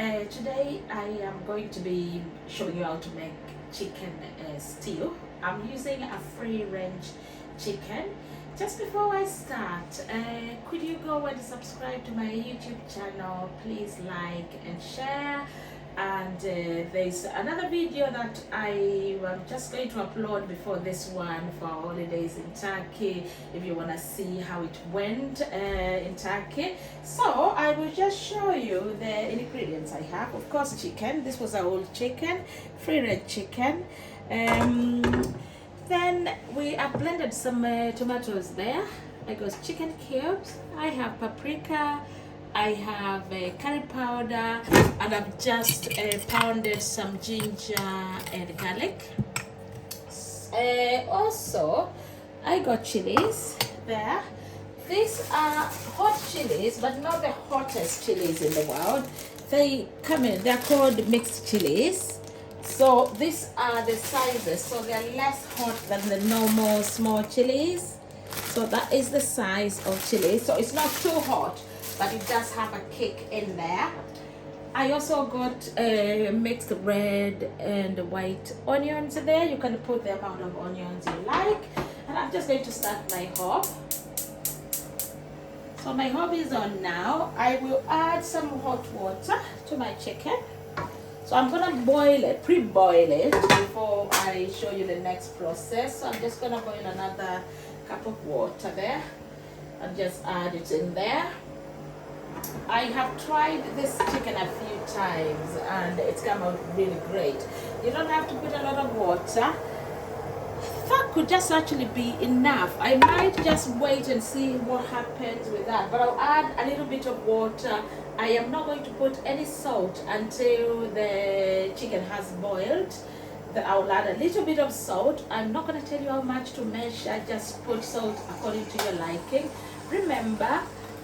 Today I am going to be showing you how to make chicken stew. I'm using a free range chicken. Just before I start, could you go and subscribe to my YouTube channel? Please like and share. And there's another video that I am just going to upload before this one for holidays in Turkey, if you want to see how it went in Turkey. So I will just show you the ingredients I have. Of course, chicken. This was a whole chicken, free range chicken. Then we have blended some tomatoes there. I got chicken cubes. I have paprika. I have curry powder, and I've just pounded some ginger and garlic. Also, I got chilies there. These are hot chilies, but not the hottest chilies in the world. They're called mixed chilies. So these are the sizes, so they're less hot than the normal small chilies. So that is the size of chili. So it's not too hot, but it does have a kick in there. I also got mixed red and white onions there. You can put the amount of onions you like. And I'm just going to start my hob. So my hob is on now. I will add some hot water to my chicken. So I'm gonna boil it, pre-boil it before I show you the next process. So I'm just gonna boil another cup of water there and just add it in there. I have tried this chicken a few times and it's come out really great. You don't have to put a lot of water. That could just actually be enough. I might just wait and see what happens with that, but I'll add a little bit of water. I am not going to put any salt until the chicken has boiled. I'll add a little bit of salt. I'm not going to tell you how much to measure. Just put salt according to your liking. Remember,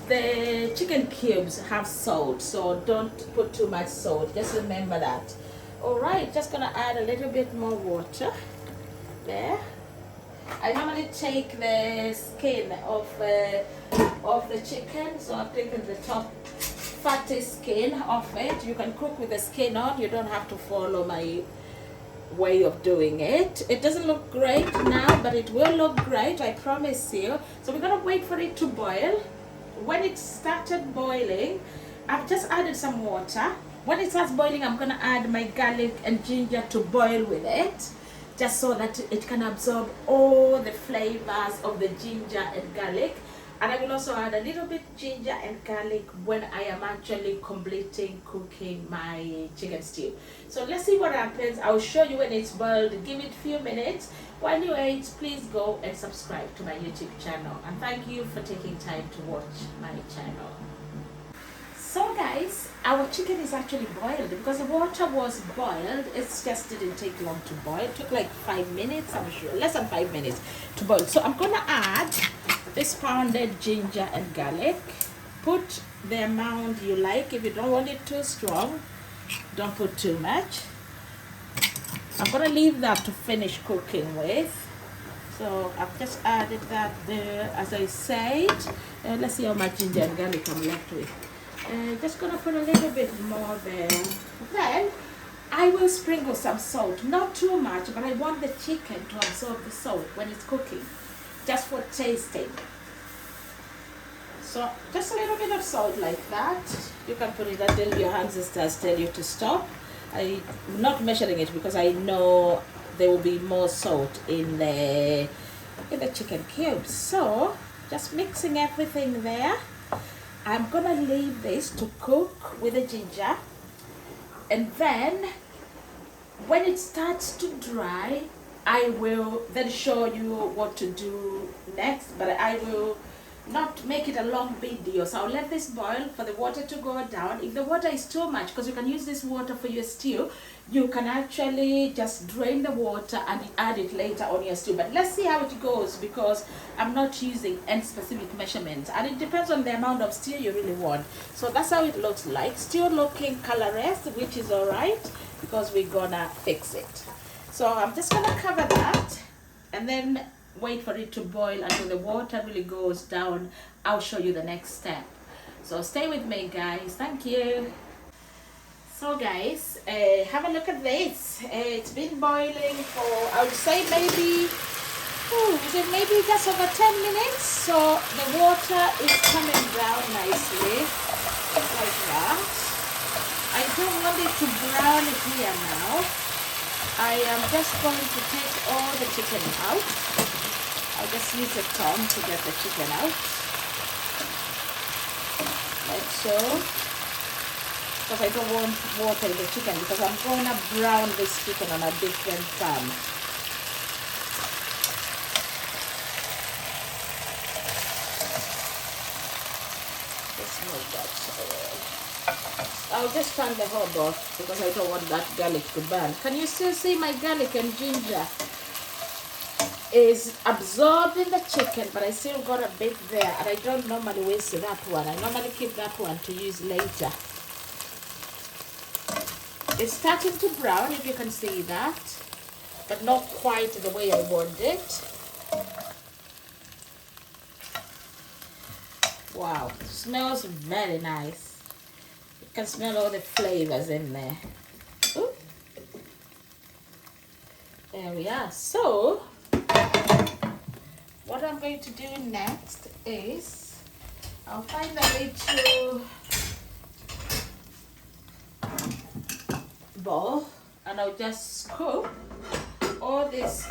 the chicken cubes have salt, so don't put too much salt. Just remember that. All right, just gonna add a little bit more water there. I normally take the skin of the chicken, so I've taken the top fatty skin off it. You can cook with the skin on. You don't have to follow my way of doing it. It doesn't look great now, but it will look great, I promise you. So we're gonna wait for it to boil. When it started boiling, I've just added some water. When it starts boiling, I'm gonna add my garlic and ginger to boil with it, just so that it can absorb all the flavors of the ginger and garlic. And I will also add a little bit ginger and garlic when I am actually completing cooking my chicken stew. So let's see what happens. I'll show you when it's boiled. Give it a few minutes. While you wait, please go and subscribe to my YouTube channel. And thank you for taking time to watch my channel. So guys, our chicken is actually boiled because the water was boiled. It just didn't take long to boil. It took like 5 minutes, I'm sure, less than 5 minutes to boil. So I'm gonna add this pounded ginger and garlic. Put the amount you like. If you don't want it too strong, don't put too much. I'm gonna leave that to finish cooking with. So I've just added that there, as I said. Let's see how much ginger and garlic I'm left with. Just gonna put a little bit more there. Then I will sprinkle some salt, not too much, but I want the chicken to absorb the salt when it's cooking, just for tasting. So just a little bit of salt like that. You can put it until your ancestors tell you to stop. I'm not measuring it because I know there will be more salt in the chicken cubes. So just mixing everything there. I'm gonna leave this to cook with the ginger, and then when it starts to dry, I will then show you what to do next, but I will not make it a long video. So I'll let this boil for the water to go down. If the water is too much, because you can use this water for your stew, you can actually just drain the water and add it later on your stew. But let's see how it goes, because I'm not using any specific measurements, and it depends on the amount of stew you really want. So that's how it looks like. Still looking colorless, which is all right, because we're gonna fix it. So I'm just gonna cover that and then wait for it to boil until the water really goes down. I'll show you the next step. So stay with me, guys. Thank you. So guys, have a look at this. It's been boiling for, I would say maybe, maybe just over 10 minutes. So the water is coming down nicely, like that. I don't want it to brown here now. I am just going to take all the chicken out. I'll just use a comb to get the chicken out. Like so. Because I don't want water in the chicken, because I'm going to brown this chicken on a different pan. Just move that away. I'll just turn the hob off because I don't want that garlic to burn. Can you still see my garlic and ginger is absorbed in the chicken, but I still got a bit there, and I don't normally waste that one. I normally keep that one to use later. It's starting to brown, if you can see that, but not quite the way I want it. Wow, it smells very nice. You can smell all the flavors in there. Ooh. There we are. So, what I'm going to do next is, I'll find a little bowl, and I'll just scoop all this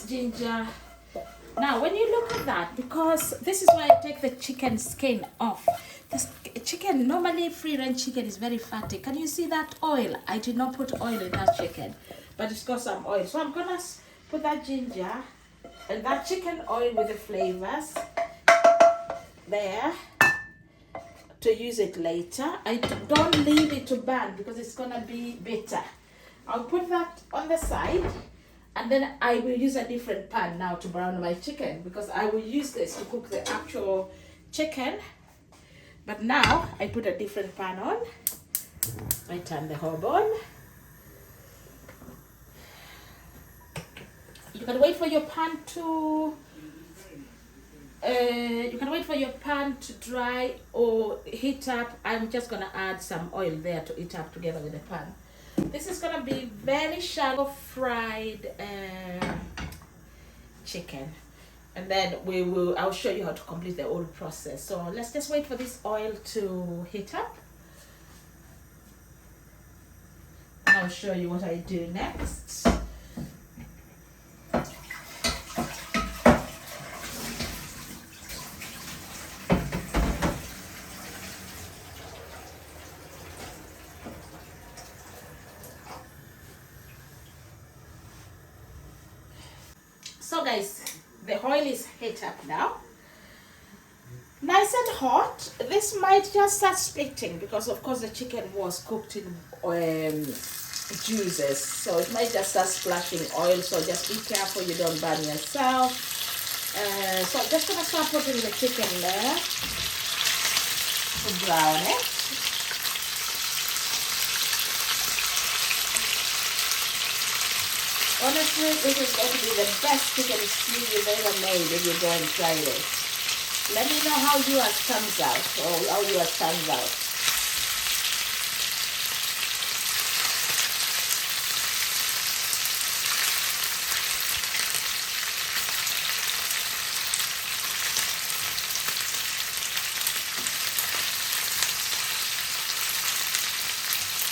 ginger. Now when you look at that, because this is why I take the chicken skin off. This chicken, normally free range chicken, is very fatty. Can you see that oil? I did not put oil in that chicken, but it's got some oil. So I'm gonna put that ginger and that chicken oil with the flavors there to use it later. I don't leave it to burn because it's gonna be bitter. I'll put that on the side, and then I will use a different pan now to brown my chicken, because I will use this to cook the actual chicken. But now I put a different pan on. I turn the hob on. You can wait for your pan to dry or heat up. I'm just gonna add some oil there to heat up together with the pan. This is gonna be very shallow fried chicken, and then I'll show you how to complete the whole process. So let's just wait for this oil to heat up, and I'll show you what I do next. So guys, the oil is heat up now, nice and hot. This might just start splitting because of course the chicken was cooked in juices, so it might just start splashing oil. So just be careful you don't burn yourself. So I'm just gonna start putting the chicken there to brown it. Honestly, this is going to be the best chicken stew you've ever made if you go and try it. Let me know how yours comes out, or how yours turns out.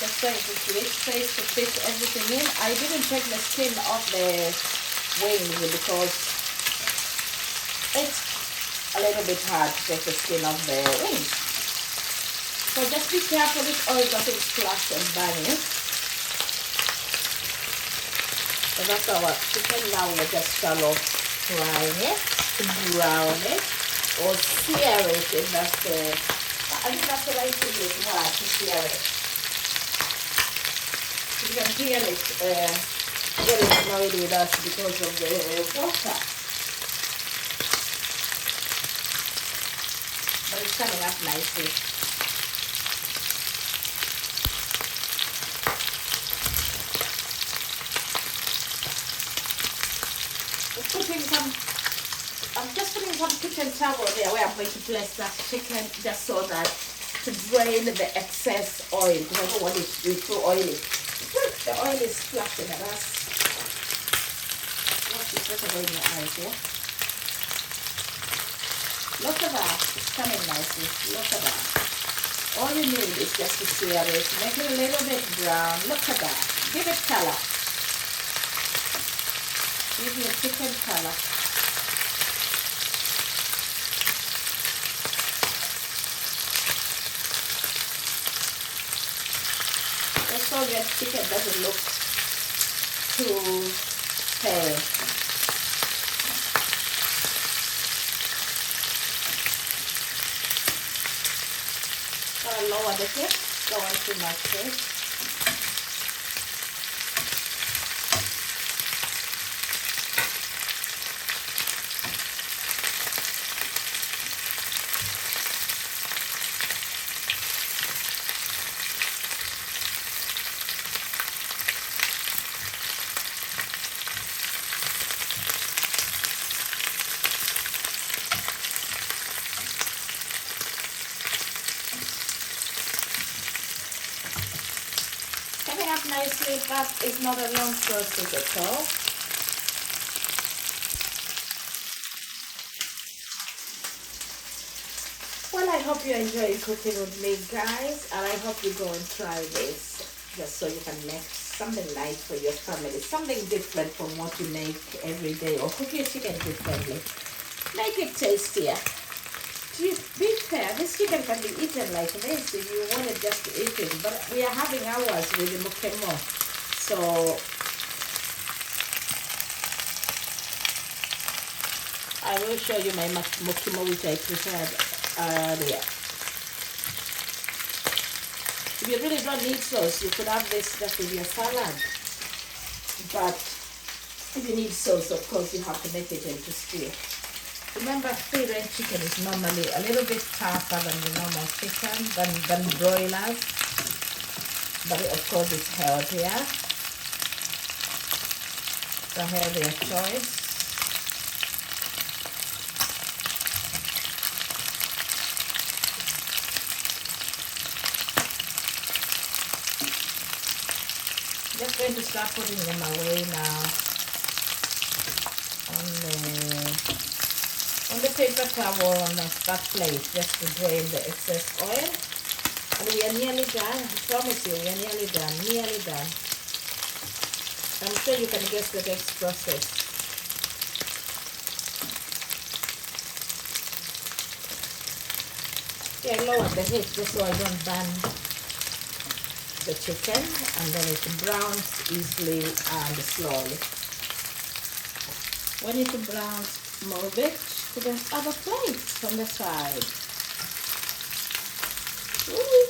Just trying to create space to fit everything in. I didn't take the skin off the wings because it's a little bit hard to take the skin off the wings. So just be careful this oil doesn't splash and burn it. So that's our chicken. Now we're just shallow frying it, to brown it, or sear it if that's the, I think that's the right English word, to sear it. You can hear it getting annoyed with us because of the water. But it's coming up nicely. We're putting some I'm just putting some kitchen towel there where I'm going to place that chicken just so that to drain the excess oil because I don't want it to be too oily. The oil is splashing at us. Watch it better in your eyes, yeah? Look at that. It's coming nicely. Look at that. All you need is just to sear it. Make it a little bit brown. Look at that. Give it color. Give your chicken color. Just so your chicken doesn't look too pale. Gotta lower the heat. Don't want too much heat. Up nicely, but it's not a long process at all. Well, I hope you enjoy cooking with me, guys, and I hope you go and try this just so you can make something nice for your family, something different from what you make every day, or cook your chicken differently. Make it tastier. To be fair, this chicken can be eaten like this if you wanted just to eat it, but we are having ours with the mukimo. So I will show you my mukimo which I prepared earlier. If you really don't need sauce, you could have this just with your salad. But if you need sauce, of course, you have to make it into stew. Remember, free-range chicken is normally a little bit tougher than the normal chicken, than broilers. But it, of course, it's healthier. It's a healthier choice. Just going to start putting them away now on the paper towel on that plate just to drain the excess oil. And we are nearly done. I promise you, we are nearly done. Nearly done. I'm sure you can guess the next process. Yeah, I lowered the heat just so I don't burn the chicken, and then it browns easily and slowly. When it browns, move it to the other plate on the side. Ooh.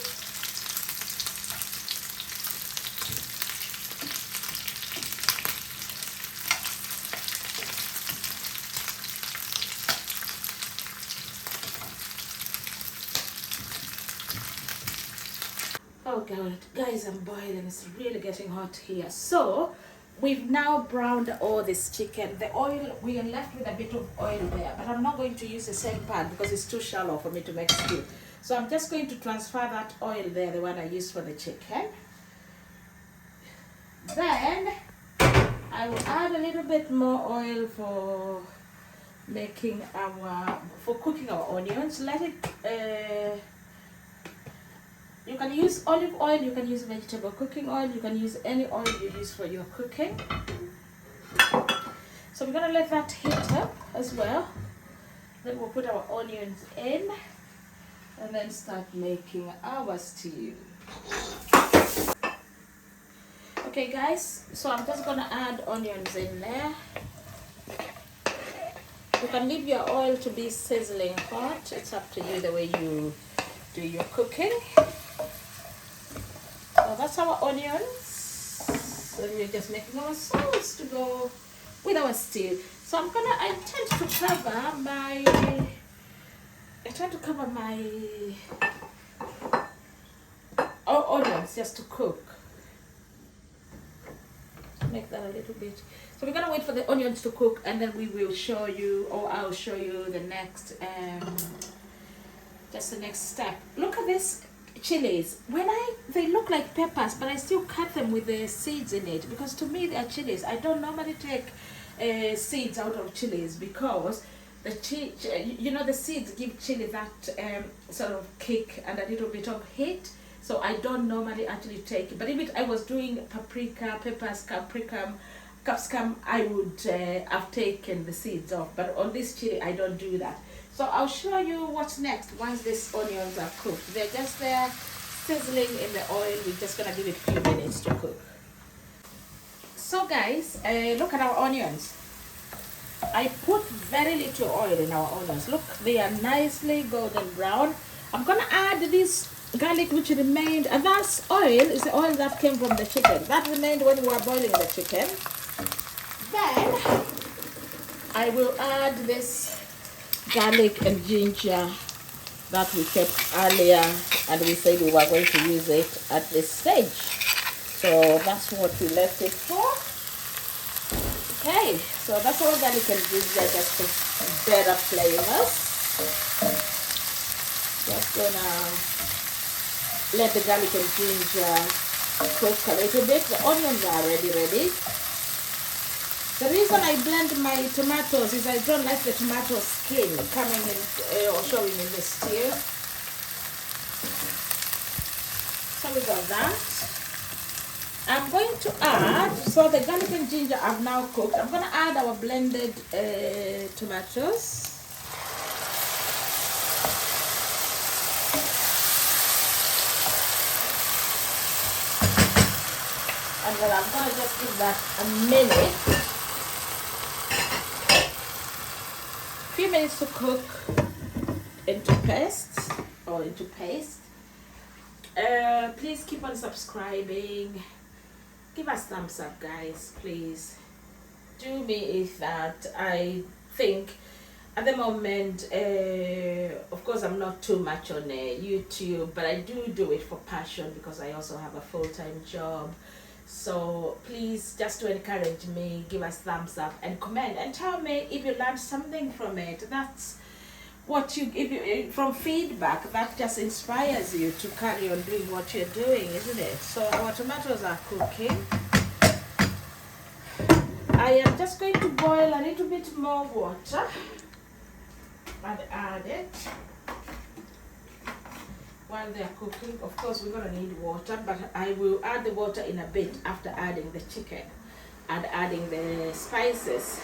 Oh God, guys, I'm boiling. It's really getting hot here. So we've now browned all this chicken. The oil, we are left with a bit of oil there, but I'm not going to use the same pan because it's too shallow for me to make stew. So I'm just going to transfer that oil there, the one I used for the chicken. Then I will add a little bit more oil for making for cooking our onions. Let it, you can use olive oil, you can use vegetable cooking oil, you can use any oil you use for your cooking. So we're going to let that heat up as well. Then we'll put our onions in and then start making our stew. Okay guys, so I'm just going to add onions in there. You can leave your oil to be sizzling hot. It's up to you the way you do your cooking. So that's our onions. And we're just making our sauce to go with our stew. So I tend to cover my onions just to cook. make that a little bit. So we're gonna wait for the onions to cook, and then we will show you, or I'll show you the next, just the next step. Look at this chilies. They look like peppers, but I still cut them with the seeds in it, because to me they are chilies. I don't normally take seeds out of chilies, because the the seeds give chili that sort of kick and a little bit of heat. So I don't normally actually take it. But if I was doing paprika, peppers, capsicum, I would have taken the seeds off. But on this chili, I don't do that. So I'll show you what's next once these onions are cooked. They're just there sizzling in the oil. We're just gonna give it a few minutes to cook. So guys, look at our onions. I put very little oil in our onions. Look, they are nicely golden brown. I'm gonna add this garlic which remained, and that's oil, is the oil that came from the chicken. That remained when we were boiling the chicken. Then I will add this garlic and ginger that we kept earlier, and we said we were going to use it at this stage. So that's what we left it for. Okay, so that's all garlic and ginger, just for better flavors. Just gonna let the garlic and ginger cook a little bit. The onions are already ready. The reason I blend my tomatoes is I don't like the tomato skin coming in or showing in the stew. So we got that. I'm going to add, so the garlic and ginger are now cooked. I'm going to add our blended tomatoes. And then I'm going to just give that a minute. Few minutes to cook into paste. Please keep on subscribing. Give us thumbs up, guys, please. Do me that. I think at the moment, of course, I'm not too much on YouTube, but I do it for passion, because I also have a full-time job. So please, just to encourage me, give us thumbs up and comment and tell me if you learned something from it. That's what from feedback, that just inspires you to carry on doing what you're doing, isn't it? So our tomatoes are cooking. I am just going to boil a little bit more water and add it while they're cooking. Of course, we're gonna need water, but I will add the water in a bit after adding the chicken and adding the spices.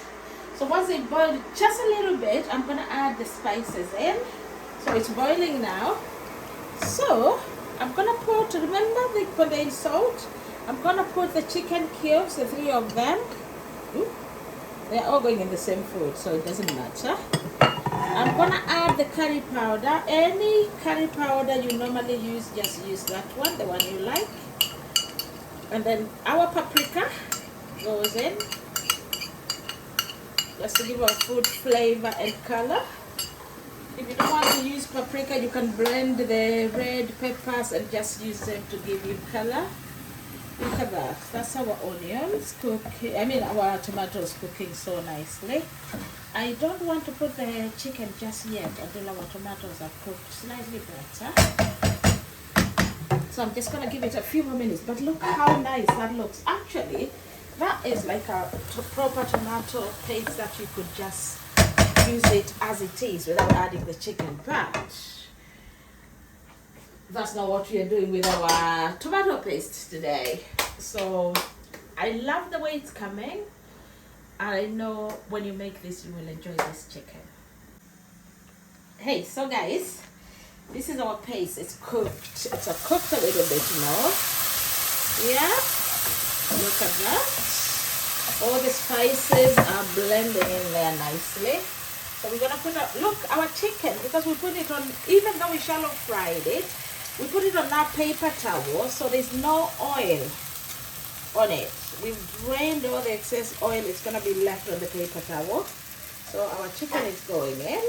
So once they boil just a little bit, I'm gonna add the spices in. So it's boiling now. So I'm gonna put, remember the condensed salt? I'm gonna put the chicken cubes, the 3 of them. They're all going in the same food, so it doesn't matter. I'm gonna add the curry powder. Any curry powder you normally use, just use that one, the one you like. And then our paprika goes in, just to give a food flavor and color. If you don't want to use paprika, you can blend the red peppers and just use them to give you color. Look at that. That's our onions cooking. I mean, our tomatoes cooking so nicely. I don't want to put the chicken just yet until our tomatoes are cooked slightly better. So I'm just gonna give it a few more minutes. But look how nice that looks. Actually, that is like a proper tomato paste that you could just use it as it is without adding the chicken. But that's not what we are doing with our tomato paste today. So I love the way it's coming. I know when you make this, you will enjoy this chicken. Hey, so guys, this is our paste. It's cooked. It's cooked a little bit more. Yeah, look at that. All the spices are blending in there nicely. So we're gonna put look, our chicken, because we put it on, even though we shallow fried it, we put it on our paper towel, so there's no oil on it. We've drained all the excess oil. It's gonna be left on the paper towel. So our chicken is going in.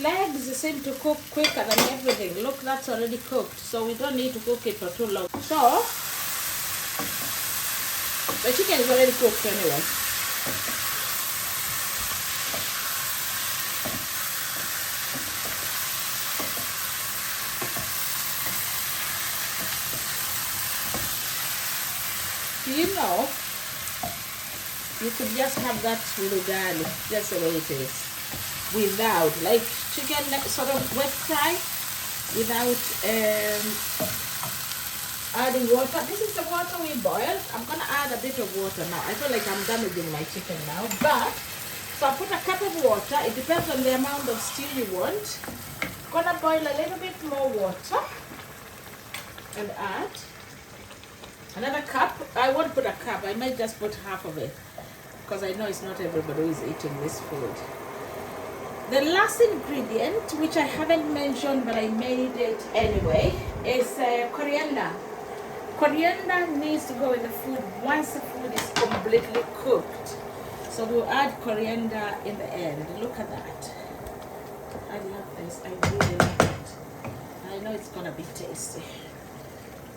legs seem to cook quicker than everything. Look, that's already cooked, so we don't need to cook it for too long. So the chicken is already cooked anyway. You know, you could just have that with ugali, just the way it is, without, like chicken sort of wet fry, without adding water. This is the water we boiled. I'm gonna add a bit of water now. I feel like I'm damaging my chicken now, but so I put a cup of water. It depends on the amount of stew you want. Gonna boil a little bit more water and add another cup. I won't put a cup. I might just put half of it because I know it's not everybody who is eating this food. The last ingredient, which I haven't mentioned but I made it anyway, is coriander. Coriander needs to go in the food once the food is completely cooked. So we'll add coriander in the end. Look at that. I love this. I really love it. I know it's gonna be tasty.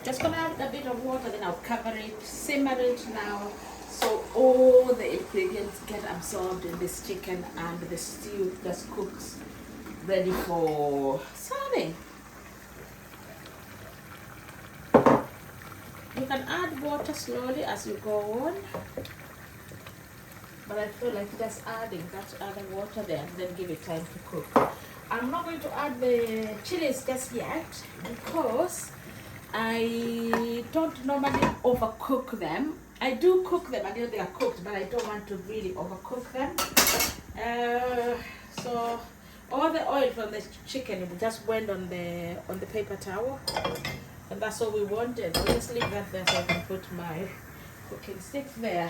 Just gonna add a bit of water, then I'll cover it, simmer it now, so all the ingredients get absorbed in this chicken and the stew just cooks, ready for serving. You can add water slowly as you go on, but I feel like just adding that other water there and then give it time to cook. I'm not going to add the chilies just yet because I don't normally overcook them. I do cook them until they are cooked, but I don't want to really overcook them. So all the oil from the chicken just went on the paper towel, and that's all we wanted. I'll just leave that there so I can put my cooking stick there.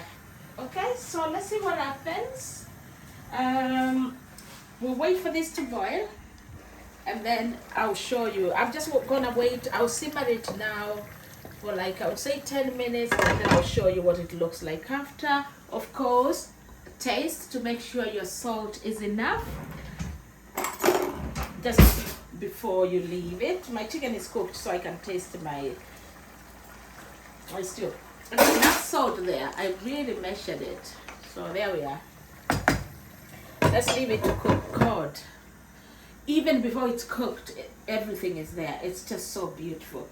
Okay, so let's see what happens. We'll wait for this to boil, and then I'll show you. I'm just gonna wait. I'll simmer it now for like, I would say 10 minutes, and then I'll show you what it looks like after. Of course, taste to make sure your salt is enough just before you leave it. My chicken is cooked, so I can taste my stew. There's enough salt there. I really measured it. So there we are. Let's leave it to cook. God, even before it's cooked, everything is there. It's just so beautiful.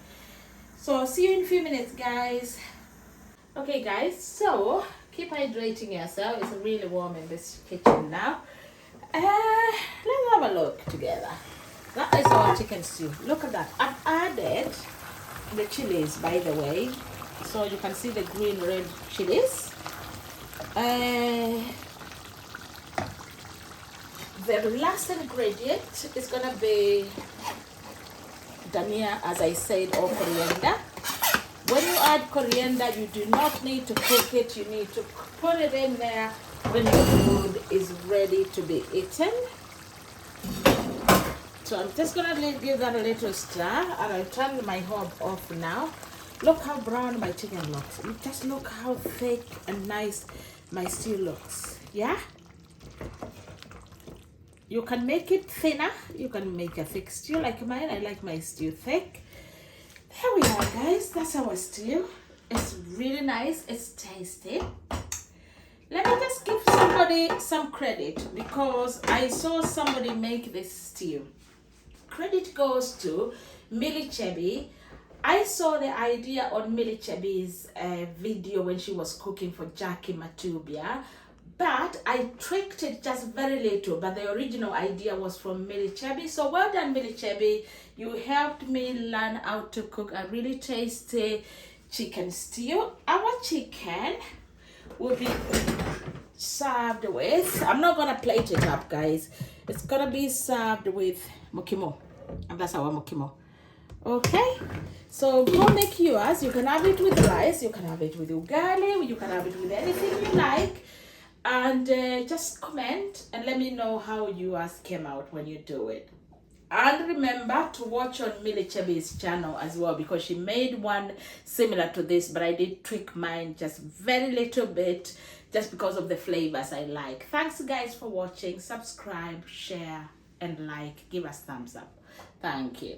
So I'll see you in a few minutes, guys. Okay, guys, so keep hydrating yourself. It's really warm in this kitchen now. Let's have a look together. That is our chicken stew. Look at that. I've added the chilies, by the way, so you can see the green red chilies. The last ingredient is gonna be dhania, as I said, or coriander. When you add coriander, you do not need to cook it. You need to put it in there when your food is ready to be eaten. So I'm just gonna give that a little stir, and I'll turn my hob off now. Look how brown my chicken looks. Just look how thick and nice my stew looks. Yeah? You can make it thinner. You can make a thick stew like mine. I like my stew thick. There we are, guys. That's our stew. It's really nice. It's tasty. Let me just give somebody some credit because I saw somebody make this stew. Credit goes to Millie Chebby. I saw the idea on Millie Chebby's video when she was cooking for Jackie Matubia, but I tweaked it just very little, but the original idea was from Millie Chebby. So well done, Millie Chebby. You helped me learn how to cook a really tasty chicken stew. Our chicken will be served with, I'm not gonna plate it up, guys. It's gonna be served with mokimo, and that's our mokimo. Okay, so go make yours. You can have it with rice, you can have it with ugali, you can have it with anything you like. And just comment and let me know how yours came out when you do it. And remember to watch on Millie Chebby's channel as well, because she made one similar to this, but I did tweak mine just very little bit just because of the flavors I like. Thanks guys for watching. Subscribe, share. and like, give us thumbs up. Thank you.